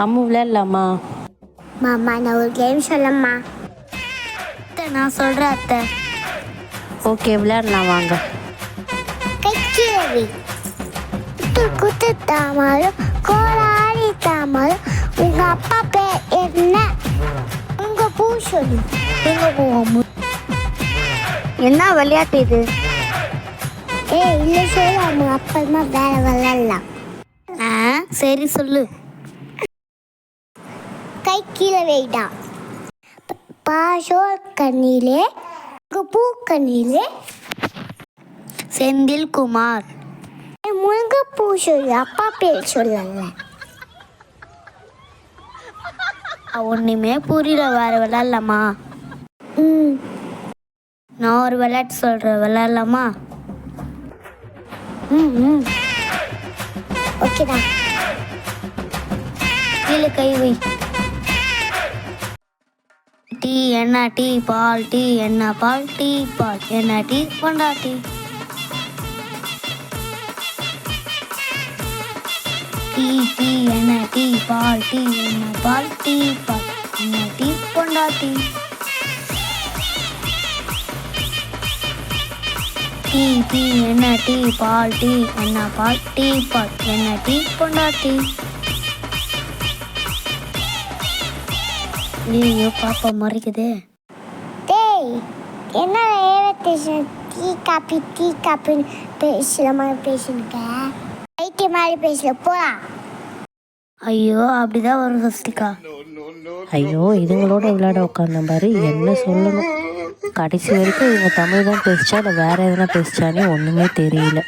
அம்மு விளையாடலாமா? மாமா நான் ஒரு கேம் சொல்லம்மா. அத்தை நான் சொல்கிறேன் அத்தை. ஓகே விளையாடலாம் வாங்க. கைக்கிழவி குத்து தாமரம் கோலாடி தாமரம். உங்கள் அப்பா பேர் என்ன? உங்கள் பூ சொல்லு. எங்கள் பூ என்ன விளையாட்டு இது? இல்லை சொல்லு, அவங்க அப்புறமா வேற விளையாடலாம். சரி சொல்லு. கை கீழே வைடா. பாஷோர் கண்ணிலே பூ கண்ணிலே செந்தில் குமார். முருங்கப்பூ சொல்லு, அப்பா பேர் சொல்லல. ஒன்றுமே புரியல, வேற விளையாடலாமா? நான் ஒரு விளையாட்டு சொல்கிறேன், விளையாடலாமா? ஓகேடா. கீழே கை வை. டீ என்ன டீ பால் டீ என்ன பால் டீ பால் என்ன டீ கொண்டாட்டி. டீ டீ என்ன டீ பால் டீ என்ன பால் டீ பால் என்ன டீ கொண்டாட்டி. டீ டீ என்ன டீ பால் டீ என்ன பால் டீ பால் என்ன டீ கொண்டாட்டி. ஐயோ பாப்பா மறைக்குது. டேய் என்ன டீ காப்பின்னு பேசலாமா பேசுனுக்க? ஐட்டி மாதிரி பேசல போடா. ஐயோ அப்படிதான் வரும் சஸ்திகா. ஐயோ இதுங்களோட விளையாட உட்காந்த பாரு, என்ன சொல்லணும். கடைசி வரைக்கும் இவங்க தமிழ் தான் பேசிச்சா இல்லை வேற எதுனா பேசிச்சானே ஒன்றுமே தெரியல.